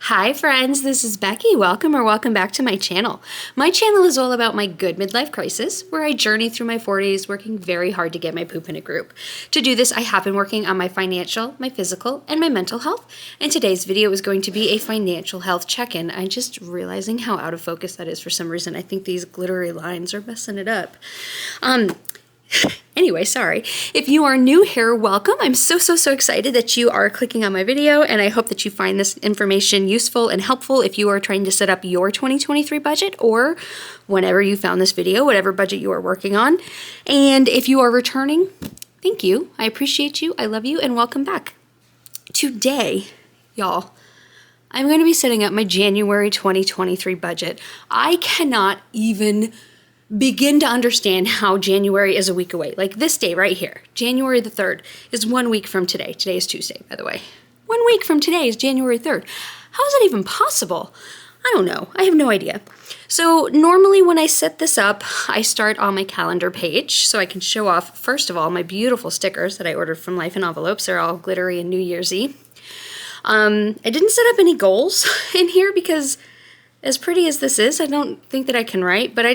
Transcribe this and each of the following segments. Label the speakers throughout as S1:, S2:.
S1: Hi friends, this is Becky. Welcome back to my channel. My channel is all about my good midlife crisis, where I journey through my 40s working very hard to get my poop in a group. To do this, I have been working on my financial, my physical, and my mental health, and today's video is going to be a financial health check-in. I'm just realizing how out of focus that is for some reason. I think these glittery lines are messing it up. Anyway, sorry. If you are new here, welcome. I'm so excited that you are clicking on my video, and I hope that you find this information useful and helpful if you are trying to set up your 2023 budget, or whenever you found this video, whatever budget you are working on. And if you are returning, thank you. I appreciate you. I love you, and welcome back. Today, y'all, I'm going to be setting up my January 2023 budget. I cannot even begin to understand how January is a week away. Like this day right here, January the 3rd, is 1 week from today. Today is Tuesday, by the way. 1 week from today is January 3rd. How is that even possible? I don't know. I have no idea. So normally when I set this up, I start on my calendar page so I can show off, first of all, my beautiful stickers that I ordered from Life in Envelopes. They're all glittery and New Year's-y. I didn't set up any goals in here because as pretty as this is, I don't think that I can write, but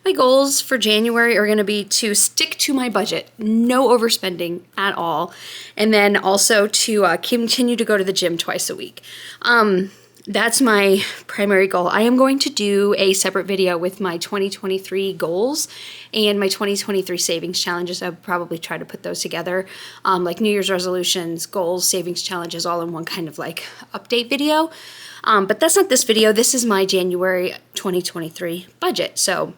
S1: my goals for January are going to be to stick to my budget, no overspending at all, and then also to continue to go to the gym twice a week. That's my primary goal. I am going to do a separate video with my 2023 goals and my 2023 savings challenges. I'll probably try to put those together, like New Year's resolutions, goals, savings challenges, all in one kind of like update video. But that's not this video. This is my January 2023 budget. So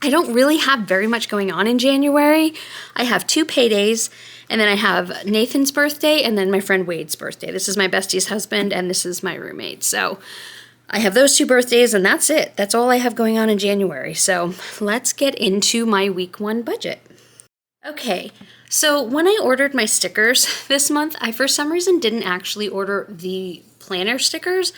S1: I don't really have very much going on in January. I have 2 paydays, and then I have Nathan's birthday and then my friend Wade's birthday. This is my bestie's husband, and this is my roommate. So I have those 2 birthdays, and that's it. That's all I have going on in January. So let's get into my week 1 budget. Okay, so when I ordered my stickers this month, I for some reason didn't actually order the planner stickers.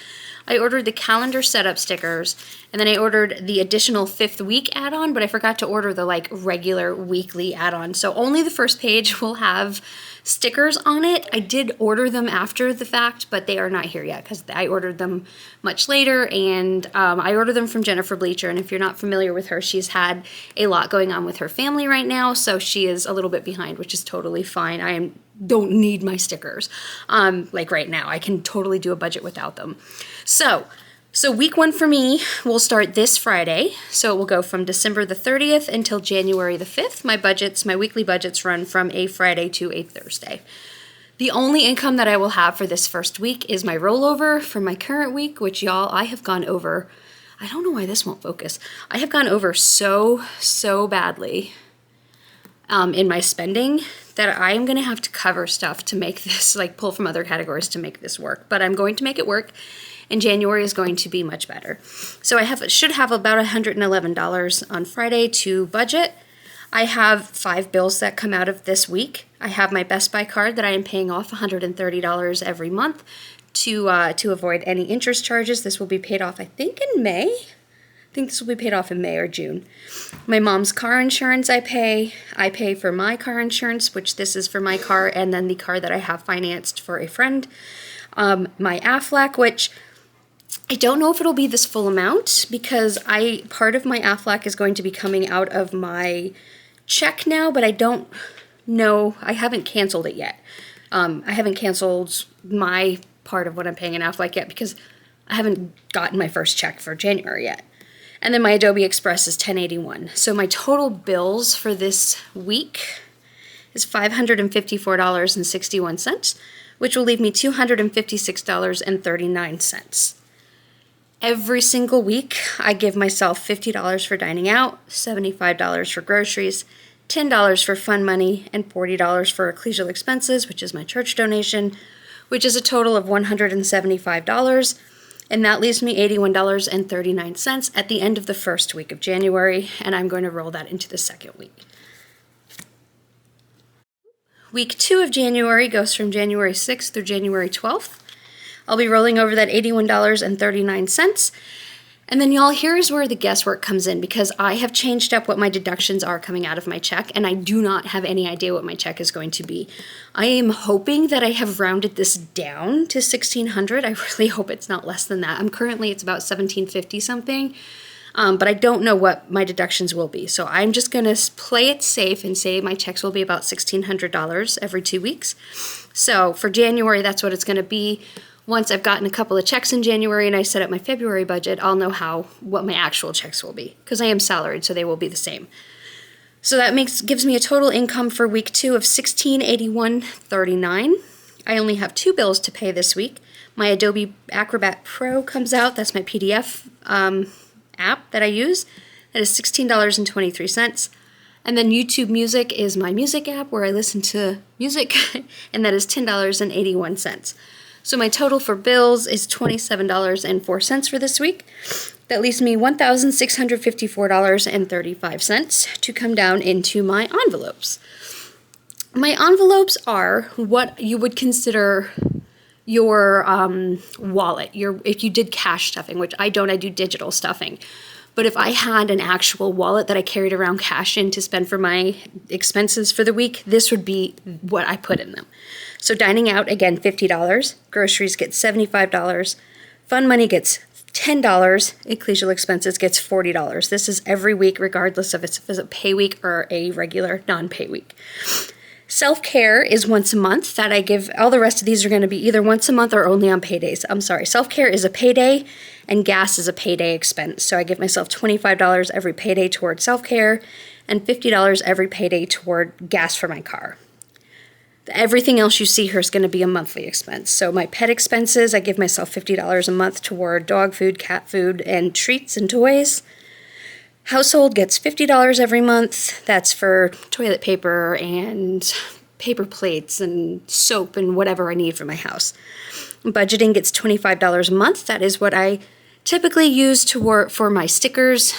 S1: I ordered the calendar setup stickers, and then I ordered the additional 5th week add-on, but I forgot to order the like regular weekly add-on. So only the first page will have stickers on it. I did order them after the fact, but they are not here yet because I ordered them much later, and I ordered them from Jennifer Bleacher, and if you're not familiar with her, she's had a lot going on with her family right now, so she is a little bit behind, which is totally fine. I don't need my stickers like right now. I can totally do a budget without them. So week 1 for me will start this Friday. So it will go from December the 30th until January the 5th. My weekly budgets run from a Friday to a Thursday. The only income that I will have for this first week is my rollover from my current week, which y'all, I have gone over. I don't know why this won't focus. I have gone over so badly in my spending that I'm going to have to cover stuff to make this, like pull from other categories to make this work. But I'm going to make it work, and January is going to be much better. So I should have about $111 on Friday to budget. I have 5 bills that come out of this week. I have my Best Buy card that I am paying off $130 every month to avoid any interest charges. This will be paid off, I think, in May. I think this will be paid off in May or June. My mom's car insurance I pay for my car insurance, which this is for my car and then the car that I have financed for a friend. My Aflac, which I don't know if it'll be this full amount because part of my Aflac is going to be coming out of my check now, but I don't know. I haven't canceled it yet. I haven't canceled my part of what I'm paying in Aflac yet because I haven't gotten my first check for January yet. And then my Adobe Express is $10.81. So my total bills for this week is $554.61, which will leave me $256.39. Every single week, I give myself $50 for dining out, $75 for groceries, $10 for fun money, and $40 for ecclesial expenses, which is my church donation, which is a total of $175. And that leaves me $81.39 at the end of the first week of January, and I'm going to roll that into the second week. Week 2 of January goes from January 6th through January 12th. I'll be rolling over that $81.39, And then y'all, here's where the guesswork comes in, because I have changed up what my deductions are coming out of my check, and I do not have any idea what my check is going to be. I am hoping that I have rounded this down to $1,600. I really hope it's not less than that. Currently it's about $1,750 something, but I don't know what my deductions will be. So I'm just gonna play it safe and say my checks will be about $1,600 every 2 weeks. So for January, that's what it's gonna be. Once I've gotten a couple of checks in January and I set up my February budget, I'll know what my actual checks will be, because I am salaried, so they will be the same. So that gives me a total income for week 2 of $1,681.39. I only have 2 bills to pay this week. My Adobe Acrobat Pro comes out. That's my PDF app that I use. That is $16.23. And then YouTube Music is my music app where I listen to music, and that is $10.81. So my total for bills is $27.04 for this week. That leaves me $1,654.35 to come down into my envelopes. My envelopes are what you would consider your wallet, if you did cash stuffing, which I don't, I do digital stuffing. But if I had an actual wallet that I carried around cash in to spend for my expenses for the week, this would be what I put in them. So dining out, again, $50. Groceries get $75. Fun money gets $10. Ecclesial expenses gets $40. This is every week, regardless of if it's a pay week or a regular non-pay week. Self-care is once a month that I give. All the rest of these are going to be either once a month or only on paydays. I'm sorry. Self-care is a payday and gas is a payday expense. So I give myself $25 every payday toward self-care and $50 every payday toward gas for my car. Everything else you see here is going to be a monthly expense. So my pet expenses, I give myself $50 a month toward dog food, cat food, and treats and toys. Household gets $50 every month. That's for toilet paper and paper plates and soap and whatever I need for my house. Budgeting gets $25 a month. That is what I typically use for my stickers,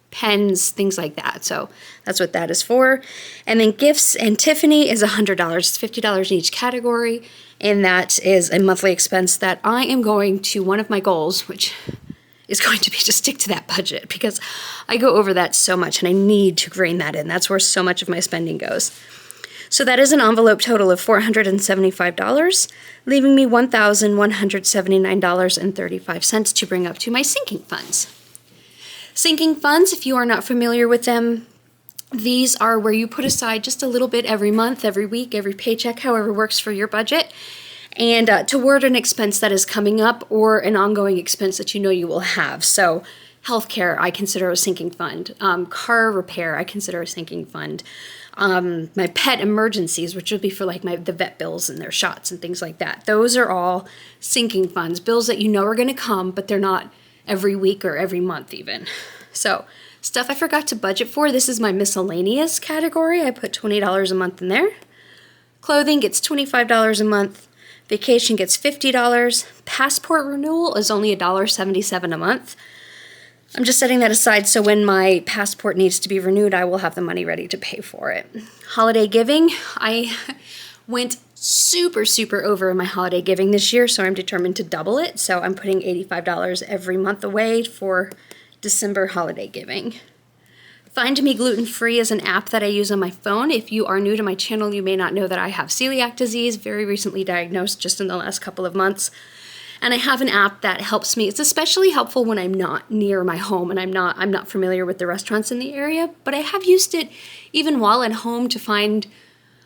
S1: pens, things like that. So that's what that is for. And then gifts and Tiffany is $100. It's $50 in each category. And that is a monthly expense that I am going to, one of my goals, which is going to be to stick to that budget, because I go over that so much and I need to rein that in. That's where so much of my spending goes. So that is an envelope total of $475, leaving me $1,179.35 to bring up to my sinking funds. Sinking funds, if you are not familiar with them, these are where you put aside just a little bit every month, every week, every paycheck, however works for your budget, and toward an expense that is coming up or an ongoing expense that you know you will have. So healthcare, I consider a sinking fund. Car repair, I consider a sinking fund. My pet emergencies, which would be for like the vet bills and their shots and things like that. Those are all sinking funds, bills that you know are going to come, but they're not every week or every month even. So stuff I forgot to budget for, this is my miscellaneous category. I put $20 a month in there. Clothing gets $25 a month. Vacation gets $50. Passport renewal is only $1.77 a month. I'm just setting that aside so when my passport needs to be renewed, I will have the money ready to pay for it. Holiday giving, I went super over in my holiday giving this year, so I'm determined to double it. So I'm putting $85 every month away for December holiday giving. Find Me Gluten Free is an app that I use on my phone. If you are new to my channel, you may not know that I have celiac disease, very recently diagnosed just in the last couple of months. And I have an app that helps me. It's especially helpful when I'm not near my home and I'm not familiar with the restaurants in the area, but I have used it even while at home to find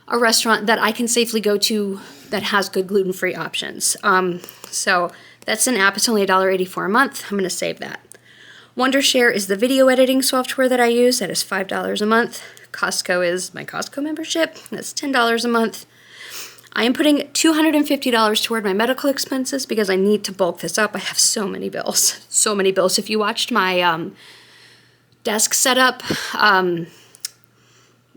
S1: a restaurant that I can safely go to that has good gluten-free options. So that's an app. It's only $1.84 a month. I'm going to save that. Wondershare is the video editing software that I use. That is $5 a month. Costco is my Costco membership. That's $10 a month. I am putting $250 toward my medical expenses because I need to bulk this up. I have so many bills. So many bills. If you watched my desk setup,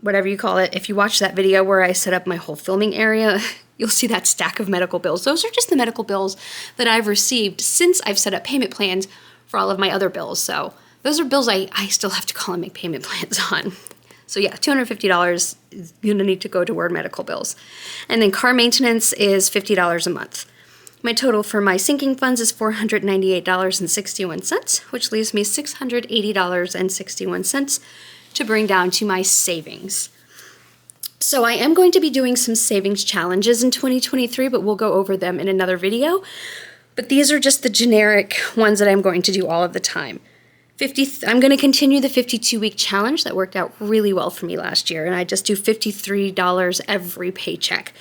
S1: whatever you call it, if you watch that video where I set up my whole filming area, you'll see that stack of medical bills. Those are just the medical bills that I've received since I've set up payment plans for all of my other bills. So those are bills I still have to call and make payment plans on. So yeah, $250 is gonna need to go toward medical bills. And then car maintenance is $50 a month. My total for my sinking funds is $498.61, which leaves me $680.61 to bring down to my savings. So I am going to be doing some savings challenges in 2023, but we'll go over them in another video. But these are just the generic ones that I'm going to do all of the time. I'm going to continue the 52-week challenge that worked out really well for me last year, and I just do $53 every paycheck.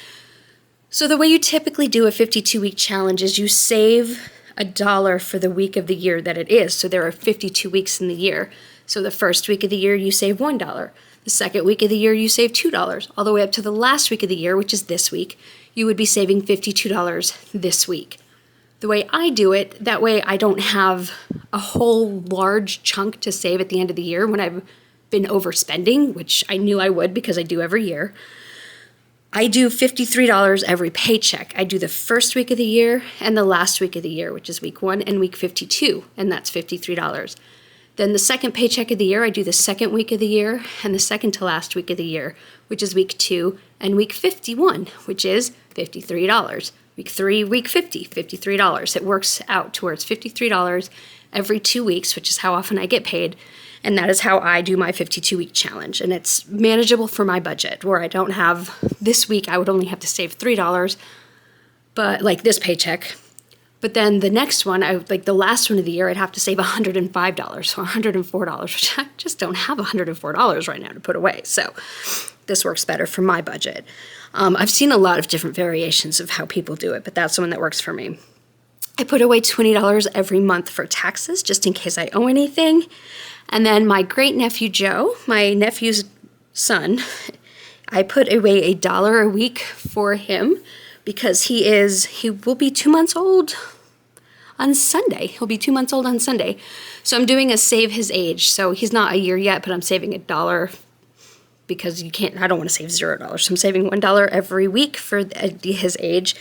S1: So the way you typically do a 52-week challenge is you save $1 for the week of the year that it is. So there are 52 weeks in the year. So the first week of the year, you save $1. The second week of the year, you save $2. All the way up to the last week of the year, which is this week, you would be saving $52 this week. The way I do it, that way I don't have a whole large chunk to save at the end of the year when I've been overspending, which I knew I would because I do every year. I do $53 every paycheck. I do the first week of the year and the last week of the year, which is week 1 and week 52, and that's $53. Then the second paycheck of the year, I do the second week of the year and the second to last week of the year, which is week 2 and week 51, which is $53. Week 3, week 50, $53. It works out towards $53 every 2 weeks, which is how often I get paid. And that is how I do my 52-week challenge. And it's manageable for my budget, where I don't have, this week I would only have to save $3, but like this paycheck. But then the next one, like the last one of the year, I'd have to save $105 or $104, which I just don't have $104 right now to put away. So this works better for my budget. I've seen a lot of different variations of how people do it, but that's the one that works for me. I put away $20 every month for taxes, just in case I owe anything. And then my great-nephew Joe, my nephew's son, I put away $1 a week for him because he will be 2 months old on Sunday. He'll be 2 months old on Sunday. So I'm doing a save his age. So he's not a year yet, but I'm saving $1 because I don't want to save $0. So I'm saving $1 every week for his age.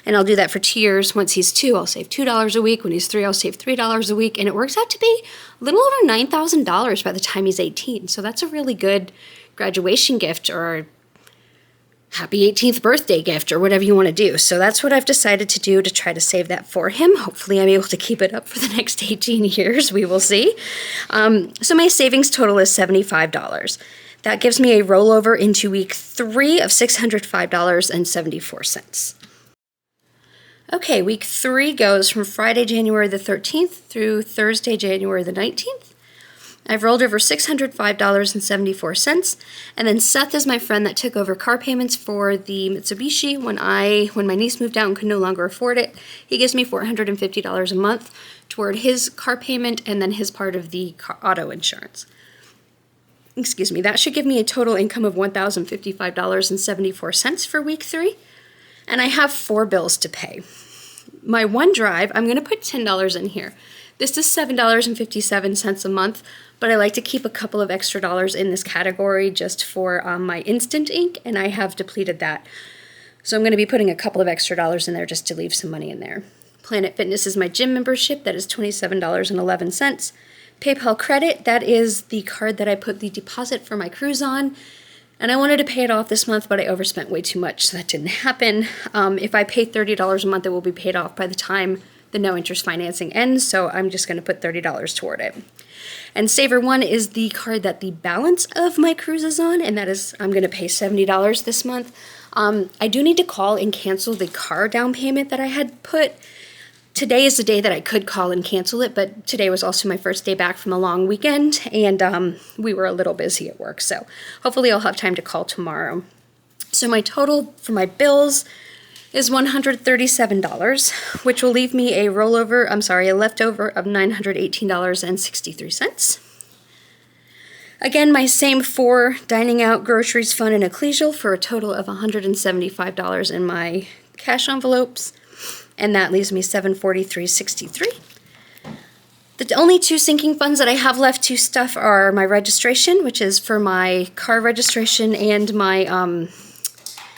S1: And I'll do that for 2 years. Once he's 2, I'll save $2 a week. When he's 3, I'll save $3 a week. And it works out to be a little over $9,000 by the time he's 18. So that's a really good graduation gift or happy 18th birthday gift or whatever you want to do. So that's what I've decided to do to try to save that for him. Hopefully I'm able to keep it up for the next 18 years. We will see. So my savings total is $75. That gives me a rollover into week 3 of $605.74. Okay, week 3 goes from Friday, January the 13th through Thursday, January the 19th. I've rolled over $605.74, and then Seth is my friend that took over car payments for the Mitsubishi when my niece moved out and could no longer afford it. He gives me $450 a month toward his car payment and then his part of the auto insurance. Excuse me, that should give me a total income of $1,055.74 for week 3, and I have 4 bills to pay. My OneDrive, I'm going to put $10 in here. This is $7.57 a month, but I like to keep a couple of extra dollars in this category just for my Instant Ink, and I have depleted that. So I'm going to be putting a couple of extra dollars in there just to leave some money in there. Planet Fitness is my gym membership. That is $27.11. PayPal Credit, that is the card that I put the deposit for my cruise on. And I wanted to pay it off this month, but I overspent way too much, so that didn't happen. If I pay $30 a month, it will be paid off by the time the no interest financing ends, so I'm just going to put $30 toward it. And Saver One is the card that the balance of my cruise is on, and that is, I'm going to pay $70 this month. I do need to call and cancel the car down payment that I had put. Today is the day that I could call and cancel it, but today was also my first day back from a long weekend, and we were a little busy at work, so hopefully I'll have time to call tomorrow. So my total for my bills is $137, which will leave me a leftover of $918.63. Again, my same 4 dining out, groceries, fun, and ecclesial for a total of $175 in my cash envelopes. And that leaves me $743.63. The only 2 sinking funds that I have left to stuff are my registration, which is for my car registration and my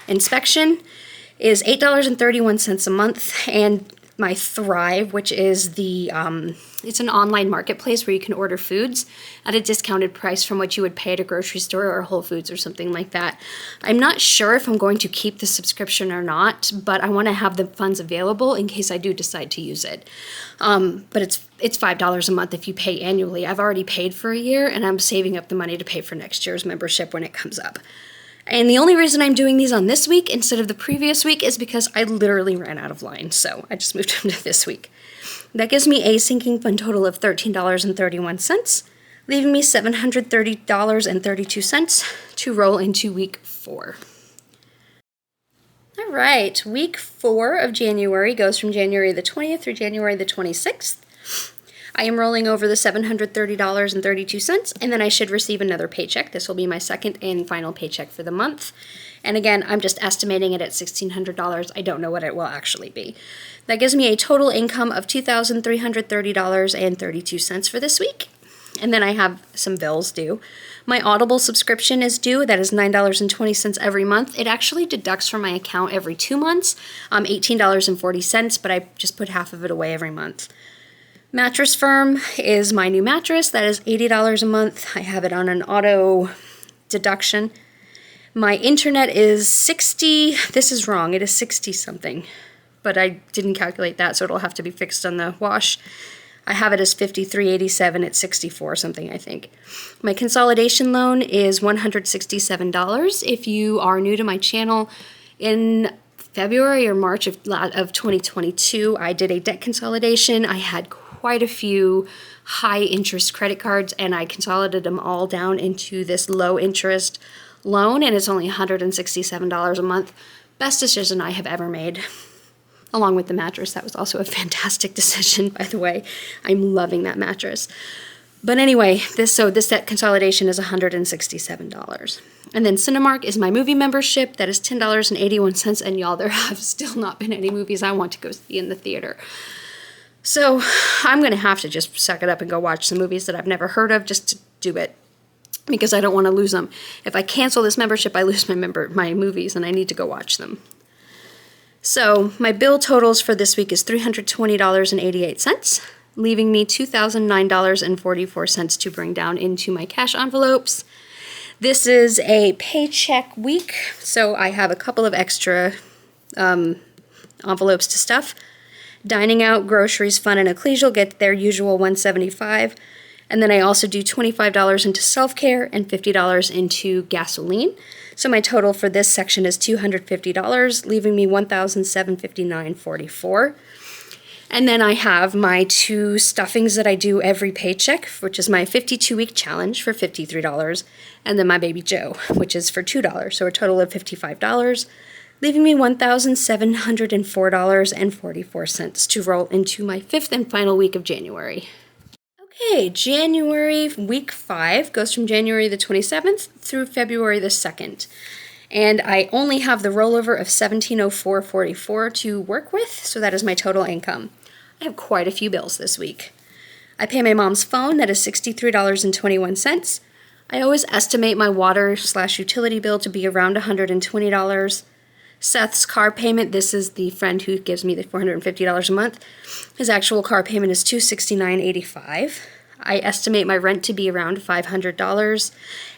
S1: inspection, is $8.31 a month. And my Thrive, which is the, it's an online marketplace where you can order foods at a discounted price from what you would pay at a grocery store or Whole Foods or something like that. I'm not sure if I'm going to keep the subscription or not, but I want to have the funds available in case I do decide to use it. But it's $5 a month if you pay annually. I've already paid for a year, and I'm saving up the money to pay for next year's membership when it comes up. And the only reason I'm doing these on this week instead of the previous week is because I literally ran out of line, so I just moved them to this week. That gives me a sinking fund total of $13.31, leaving me $730.32 to roll into week 4. All right, week 4 of January goes from January the 20th through January the 26th. I am rolling over the $730.32, and then I should receive another paycheck. This will be my second and final paycheck for the month. And again, I'm just estimating it at $1,600. I don't know what it will actually be. That gives me a total income of $2,330.32 for this week. And then I have some bills due. My Audible subscription is due. That is $9.20 every month. It actually deducts from my account every 2 months, $18.40, but I just put half of it away every month. Mattress Firm is my new mattress. That is $80 a month. I have it on an auto deduction. My internet is 60. This is wrong. It is 60 something, but I didn't calculate that, so it'll have to be fixed on the wash. I have it as $53.87. It's 64 something, I think. My consolidation loan is $167. If you are new to my channel, in February or March of 2022, I did a debt consolidation. I had quite a few high interest credit cards, and I consolidated them all down into this low interest loan, and it's only $167 a month. Best decision I have ever made, along with the mattress. That was also a fantastic decision, by the way. I'm loving that mattress. But anyway, this debt consolidation is $167. And then Cinemark is my movie membership. That is $10.81, and y'all, there have still not been any movies I want to go see in the theater. So I'm going to have to just suck it up and go watch some movies that I've never heard of just to do it, because I don't want to lose them. If I cancel this membership, I lose my movies, and I need to go watch them. So my bill totals for this week is $320.88, leaving me $2,009.44 to bring down into my cash envelopes. This is a paycheck week, so I have a couple of extra envelopes to stuff. Dining out, groceries, fun, and ecclesial get their usual $175. And then I also do $25 into self-care and $50 into gasoline. So my total for this section is $250, leaving me $1,759.44. And then I have my 2 stuffings that I do every paycheck, which is my 52-week challenge for $53, and then my Baby Joe, which is for $2, so a total of $55. Leaving me $1,704.44 to roll into my 5th and final week of January. Okay, January week 5 goes from January the 27th through February the 2nd. And I only have the rollover of $1,704.44 to work with, so that is my total income. I have quite a few bills this week. I pay my mom's phone, that is $63.21. I always estimate my water/utility bill to be around $120. Seth's car payment, this is the friend who gives me the $450 a month. His actual car payment is $269.85. I estimate my rent to be around $500,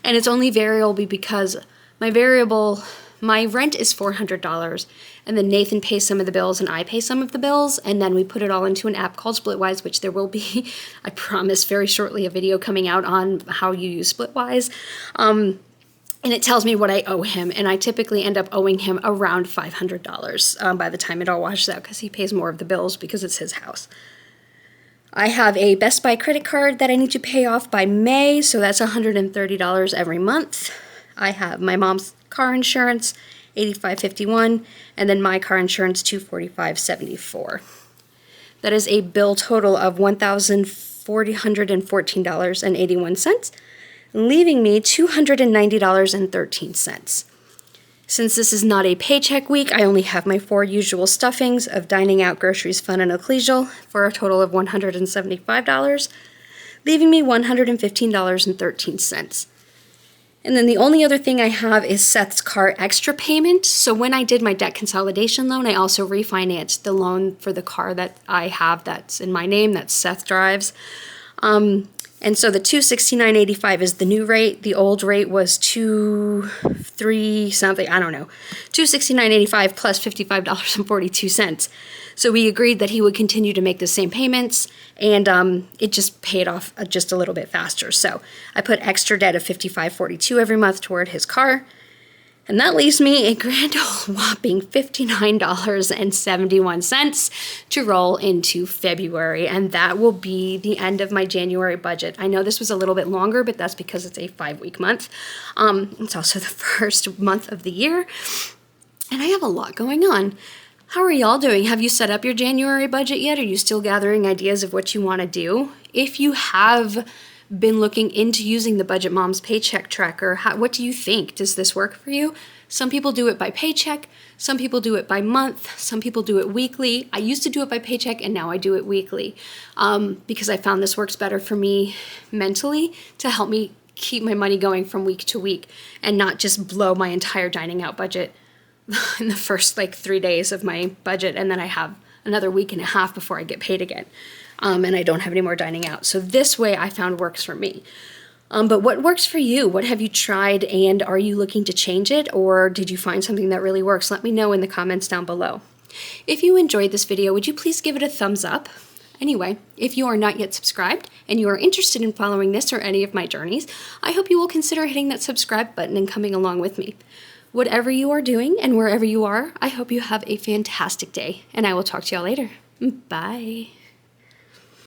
S1: and it's only variable because my rent is $400, and then Nathan pays some of the bills and I pay some of the bills, and then we put it all into an app called Splitwise, which there will be, I promise, very shortly a video coming out on how you use Splitwise. And it tells me what I owe him, and I typically end up owing him around $500 by the time it all washes out, because he pays more of the bills because it's his house. I have a Best Buy credit card that I need to pay off by May, so that's $130 every month. I have my mom's car insurance, $85.51, and then my car insurance, $245.74. That is a bill total of $1,414.81. Leaving me $290.13. Since this is not a paycheck week, I only have my 4 usual stuffings of dining out, groceries, fun, and ecclesial for a total of $175, leaving me $115.13. And then the only other thing I have is Seth's car extra payment. So when I did my debt consolidation loan, I also refinanced the loan for the car that I have that's in my name, that Seth drives. And so the $269.85 is the new rate. The old rate was $203 something, I don't know, $269.85 plus $55.42. So we agreed that he would continue to make the same payments, and it just paid off just a little bit faster. So I put extra debt of $55.42 every month toward his car. And that leaves me a grand old whopping $59.71 to roll into February. And that will be the end of my January budget. I know this was a little bit longer, but that's because it's a 5-week month. It's also the first month of the year. And I have a lot going on. How are y'all doing? Have you set up your January budget yet? Are you still gathering ideas of what you want to do? If you have been looking into using the Budget Moms paycheck tracker, what do you think? Does this work for you? Some people do it by paycheck, some people do it by month, some people do it weekly. I used to do it by paycheck and now I do it weekly because I found this works better for me mentally to help me keep my money going from week to week and not just blow my entire dining out budget in the first 3 days of my budget, and then I have another week and a half before I get paid again. And I don't have any more dining out. So this way I found works for me. But what works for you? What have you tried, and are you looking to change it, or did you find something that really works? Let me know in the comments down below. If you enjoyed this video, would you please give it a thumbs up? Anyway, if you are not yet subscribed and you are interested in following this or any of my journeys, I hope you will consider hitting that subscribe button and coming along with me. Whatever you are doing and wherever you are, I hope you have a fantastic day, and I will talk to y'all later. Bye.